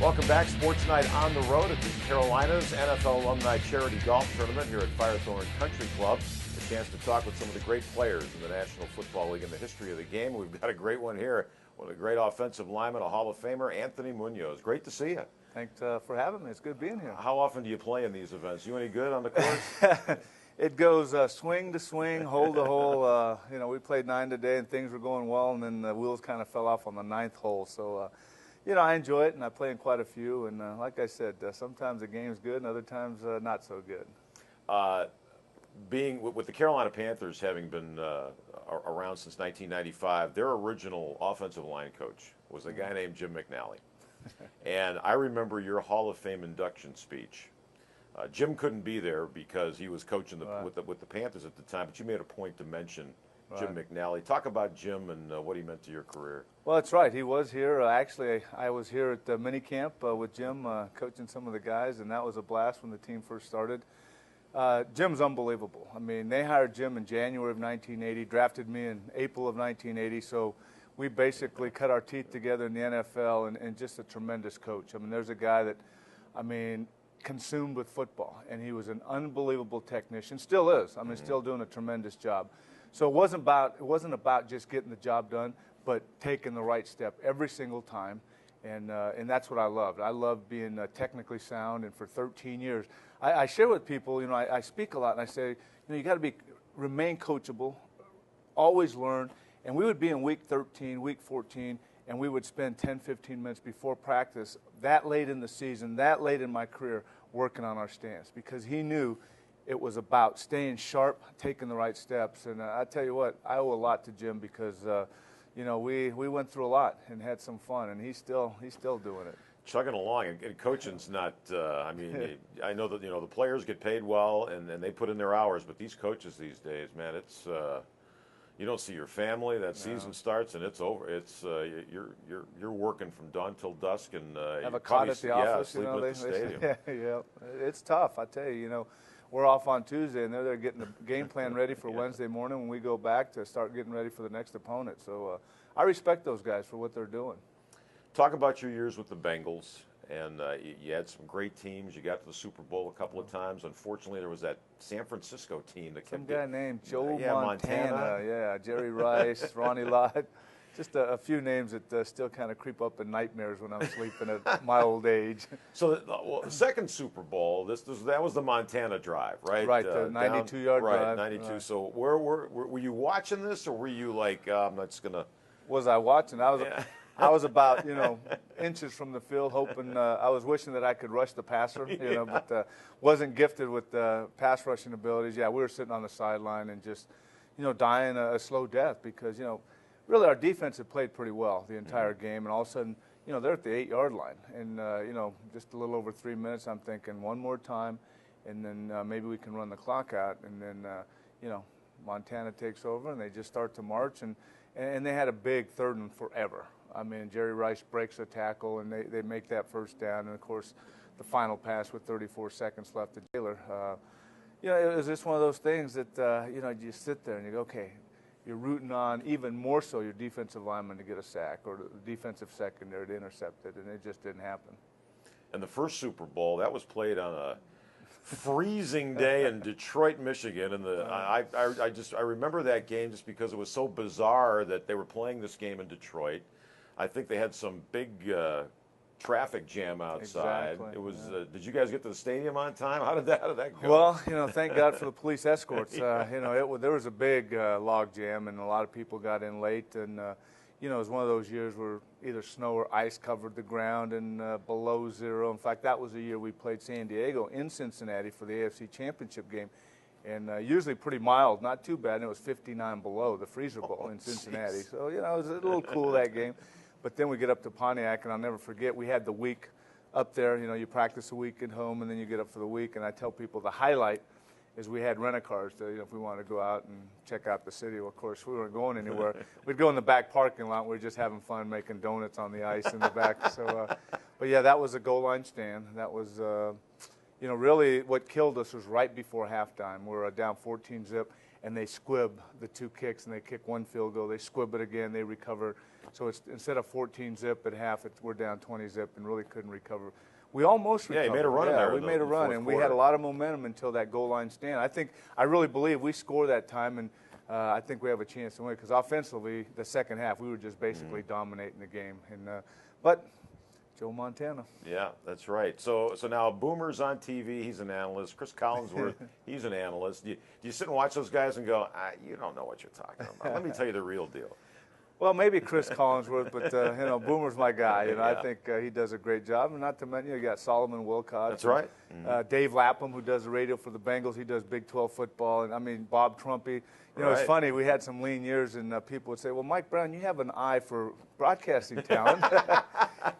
Welcome back. Sports Night on the road at the Carolinas NFL Alumni Charity Golf Tournament here at Firethorn Country Club. A chance to talk with some of the great players in the National Football League and the history of the game. We've got a great one here. One of the great offensive linemen, a Hall of Famer, Anthony Munoz. Great to see you. Thanks for having me. It's good being here. How often do you play in these events? You any good on the course? It goes swing to swing, hole to hole. We played 9 today, and things were going well, and then the wheels kind of fell off on the 9th hole. So, I enjoy it, and I play in quite a few. And like I said, sometimes the game's good, and other times not so good. Being with the Carolina Panthers having been around since 1995, their original offensive line coach was a guy named Jim McNally. And I remember your Hall of Fame induction speech. Jim couldn't be there because he was coaching with the Panthers at the time, but you made a point to mention Jim McNally. Talk about Jim and what he meant to your career. Well, that's right. He was here. Actually, I was here at the minicamp with Jim, coaching some of the guys, and that was a blast when the team first started. Jim's unbelievable. I mean, they hired Jim in January of 1980, drafted me in April of 1980, so we basically cut our teeth together in the NFL, and just a tremendous coach. I mean, there's a guy that, consumed with football, and he was an unbelievable technician, still is. Still doing a tremendous job. So it wasn't about just getting the job done, but taking the right step every single time, and that's what I loved. I loved being technically sound, and for 13 years, I share with people. I speak a lot, and I say, you got to remain coachable, always learn. And we would be in week 13, week 14, and we would spend 10, 15 minutes before practice, that late in the season, that late in my career, working on our stance, because he knew it was about staying sharp, taking the right steps. And I tell you what, I owe a lot to Jim because, we went through a lot and had some fun, and he's still doing it. Chugging along, and coaching's not, I know that, the players get paid well and they put in their hours, but these coaches these days, man, it's, you don't see your family. That season starts and it's over. It's you're working from dawn till dusk, and have a cot at the office. Sleeping at the stadium. Yeah, it's tough. I tell you, we're off on Tuesday, and they're getting the game plan ready for Wednesday morning when we go back to start getting ready for the next opponent. So I respect those guys for what they're doing. Talk about your years with the Bengals. And you had some great teams. You got to the Super Bowl a couple of times. Unfortunately, there was that San Francisco team that some guy named Joe Montana. Yeah, Jerry Rice, Ronnie Lott. Just a few names that still kind of creep up in nightmares when I'm sleeping at my old age. So, the second Super Bowl, that was the Montana drive, right? Right, the 92-yard drive. Right, 92. Right. So, were you watching this, or were you like, I'm not just gonna? Was I watching? I was about, inches from the field, hoping, I was wishing that I could rush the passer, but wasn't gifted with pass rushing abilities. Yeah, we were sitting on the sideline and just, dying a slow death because, really our defense had played pretty well the entire game, and all of a sudden, they're at the 8-yard line. And, just a little over 3 minutes, I'm thinking one more time, and then maybe we can run the clock out. And then, Montana takes over, and they just start to march, and they had a big 3rd and forever. Jerry Rice breaks a tackle, and they make that first down. And, of course, the final pass with 34 seconds left to Taylor. It was just one of those things that, you sit there and you go, okay, you're rooting on even more so your defensive lineman to get a sack or the defensive secondary to intercept it, and it just didn't happen. And the first Super Bowl, that was played on a freezing day in Detroit, Michigan, and I remember that game just because it was so bizarre that they were playing this game in Detroit. I think they had some big traffic jam outside. Exactly. It was. Did you guys get to the stadium on time? How did that go? Well, thank God for the police escorts. There was a big log jam, and a lot of people got in late. And it was one of those years where either snow or ice covered the ground and below zero. In fact, that was the year we played San Diego in Cincinnati for the AFC Championship game. And usually pretty mild, not too bad. And it was 59 below, the freezer bowl in Cincinnati. Geez. So, it was a little cool that game. But then we get up to Pontiac, and I'll never forget, we had the week up there. You practice a week at home, and then you get up for the week. And I tell people the highlight is we had rent-a-cars to, if we wanted to go out and check out the city. Well, of course, we weren't going anywhere. We'd go in the back parking lot. We were just having fun making donuts on the ice in the back. So, but, yeah, that was a goal line stand. That was, really what killed us was right before halftime. We were down 14-zip, and they squib the 2 kicks, and they kick 1 field goal. They squib it again. They recover So it's instead of 14 zip at half, we're down 20 zip and really couldn't recover. We almost recovered. Yeah, you made a run in there. We made a run, and we had a lot of momentum until that goal line stand. I really believe we score that time, and I think we have a chance to win because offensively, the second half, we were just basically dominating the game. And but Joe Montana. Yeah, that's right. So now Boomer's on TV. He's an analyst. Chris Collinsworth, he's an analyst. Do you sit and watch those guys and go, you don't know what you're talking about. Let me tell you the real deal. Well, maybe Chris Collinsworth, but Boomer's my guy. Yeah. I think he does a great job. And not to mention, you got Solomon Wilcott. That's right. Dave Lapham, who does the radio for the Bengals. He does Big 12 football. And I mean, Bob Trumpy. It's funny. We had some lean years, and people would say, "Well, Mike Brown, you have an eye for broadcasting talent."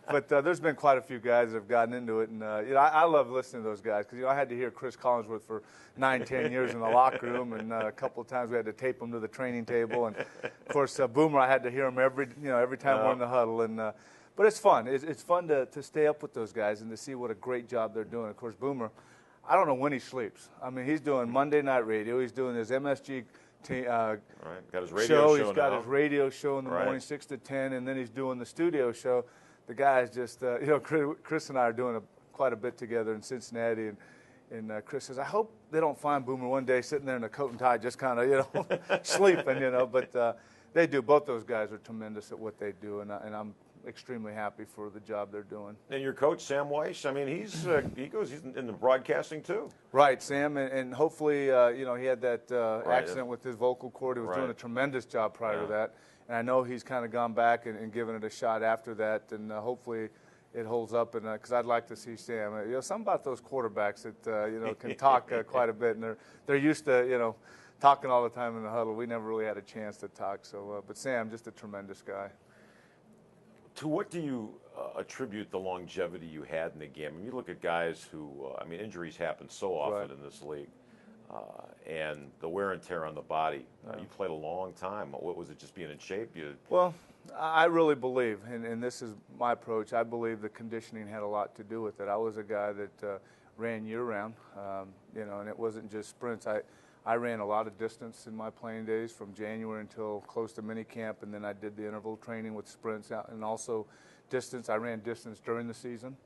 But there's been quite a few guys that have gotten into it, and I love listening to those guys because I had to hear Chris Collinsworth for 9-10 years in the locker room, and a couple of times we had to tape him to the training table, and of course Boomer, I had to hear him every time we're in the huddle, and but it's fun. It's fun to stay up with those guys and to see what a great job they're doing. Of course, Boomer, I don't know when he sleeps. I mean, he's doing Monday Night Radio. He's doing his MSG. Got his radio show. He's got his radio show in the morning, 6 to 10, and then he's doing the studio show. The guys just, Chris and I are doing quite a bit together in Cincinnati, and Chris says, I hope they don't find Boomer one day sitting there in a coat and tie, just kind of, sleeping, but they do. Both those guys are tremendous at what they do, and I'm extremely happy for the job they're doing. And your coach, Sam Weiss, I mean, he's in the broadcasting too. Right, Sam, and hopefully, he had that accident with his vocal cord. He was doing a tremendous job prior to that. And I know he's kind of gone back and given it a shot after that, and hopefully it holds up. And because I'd like to see Sam, something about those quarterbacks that can talk quite a bit, and they're used to talking all the time in the huddle. We never really had a chance to talk. So, but Sam, just a tremendous guy. To what do you attribute the longevity you had in the game? I mean, you look at guys who, injuries happen so often in this league, and the wear and tear on the body. You played a long time. What was it, just being in shape? Well, I really believe, and this is my approach, I believe the conditioning had a lot to do with it. I was a guy that ran year-round, and it wasn't just sprints. I ran a lot of distance in my playing days from January until close to minicamp, and then I did the interval training with sprints and also distance. I ran distance during the season,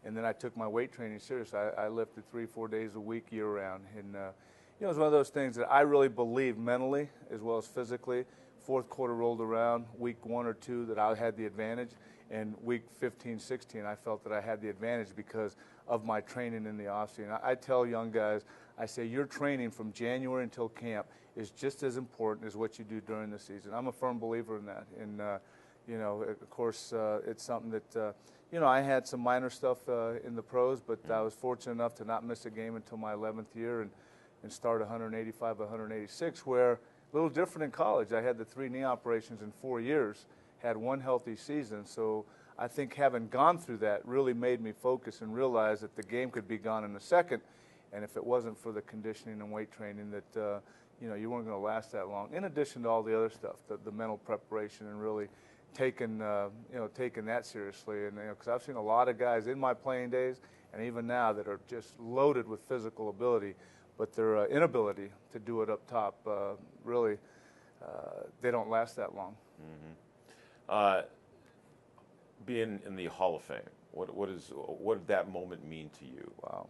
and then I took my weight training serious. I lifted 3-4 days a week year-round, and it was one of those things that I really believed mentally as well as physically. Fourth quarter rolled around, week 1 or 2 that I had the advantage, and week 15, 16 I felt that I had the advantage because of my training in the offseason. I tell young guys, I say your training from January until camp is just as important as what you do during the season. I'm a firm believer in that, and of course it's something that I had some minor stuff in the pros, but I was fortunate enough to not miss a game until my 11th year and start 185, 186, where a little different in college. I had the 3 knee operations in 4 years, had 1 healthy season, so I think having gone through that really made me focus and realize that the game could be gone in a second, and if it wasn't for the conditioning and weight training that you weren't going to last that long, in addition to all the other stuff, the mental preparation and really taking that seriously. And because I've seen a lot of guys in my playing days and even now that are just loaded with physical ability, but their inability to do it up top, really, they don't last that long. Being in the Hall of Fame, what did that moment mean to you? Wow,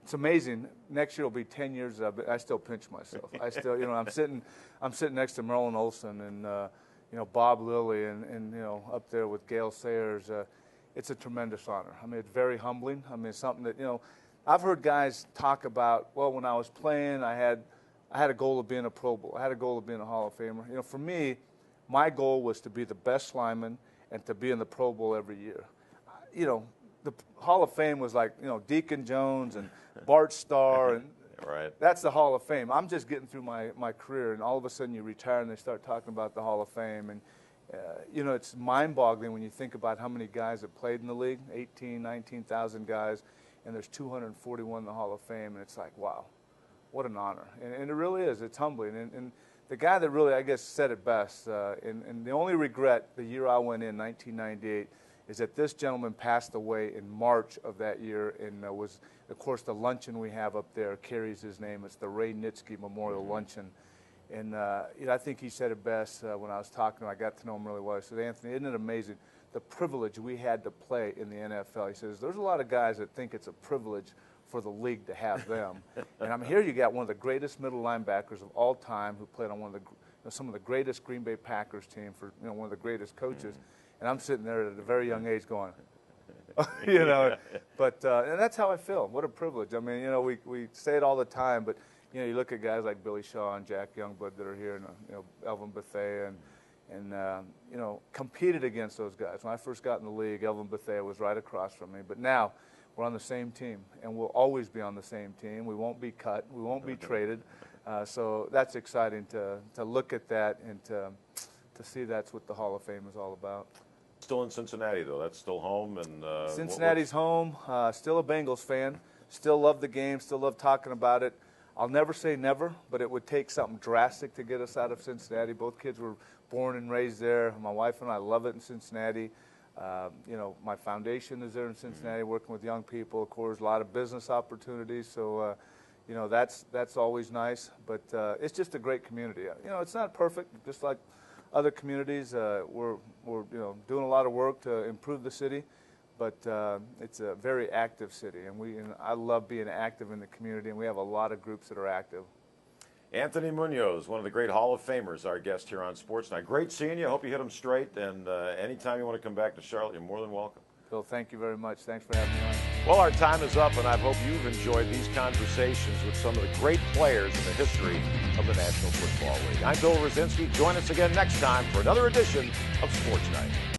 it's amazing. Next year will be 10 years. I still pinch myself. I still, I'm sitting next to Merlin Olsen and Bob Lilly and up there with Gail Sayers. It's a tremendous honor. I mean, it's very humbling. I mean, it's something that I've heard guys talk about. Well, when I was playing, I had a goal of being a Pro Bowl. I had a goal of being a Hall of Famer. For me, my goal was to be the best lineman and to be in the Pro Bowl every year. The Hall of Fame was like, Deacon Jones and Bart Starr, and right. That's the Hall of Fame. I'm just getting through my career, and all of a sudden you retire and they start talking about the Hall of Fame. And, it's mind-boggling when you think about how many guys have played in the league, 19,000 guys, and there's 241 in the Hall of Fame, and it's like, wow, what an honor. And it really is. It's humbling. And the guy that really, I guess, said it best, and the only regret the year I went in, 1998, is that this gentleman passed away in March of that year, and was, of course, the luncheon we have up there carries his name. It's the Ray Nitsky Memorial Luncheon. And I think he said it best when I was talking to him. I got to know him really well. He said, Anthony, isn't it amazing the privilege we had to play in the NFL? He says, there's a lot of guys that think it's a privilege for the league to have them. And I'm here. You got one of the greatest middle linebackers of all time who played on some of the greatest Green Bay Packers team for one of the greatest coaches. And I'm sitting there at a very young age going, But and that's how I feel. What a privilege. I mean, we say it all the time, but you look at guys like Billy Shaw and Jack Youngblood that are here, and Elvin Bethea, and competed against those guys. When I first got in the league, Elvin Bethea was right across from me. But now we're on the same team, and we'll always be on the same team. We won't be cut. We won't be traded. So that's exciting to look at that and to see that's what the Hall of Fame is all about. Still in Cincinnati, though. That's still home. And Cincinnati's home. Still a Bengals fan. Still love the game. Still love talking about it. I'll never say never, but it would take something drastic to get us out of Cincinnati. Both kids were born and raised there. My wife and I love it in Cincinnati. My foundation is there in Cincinnati, working with young people. Of course, a lot of business opportunities. So, that's always nice. But it's just a great community. It's not perfect, just like other communities. We're doing a lot of work to improve the city. But it's a very active city, and I love being active in the community, and we have a lot of groups that are active. Anthony Munoz, one of the great Hall of Famers, our guest here on Sports Night. Great seeing you. I hope you hit them straight, and anytime you want to come back to Charlotte, you're more than welcome. Bill, thank you very much. Thanks for having me on. Well, our time is up, and I hope you've enjoyed these conversations with some of the great players in the history of the National Football League. I'm Bill Rosinski. Join us again next time for another edition of Sports Night.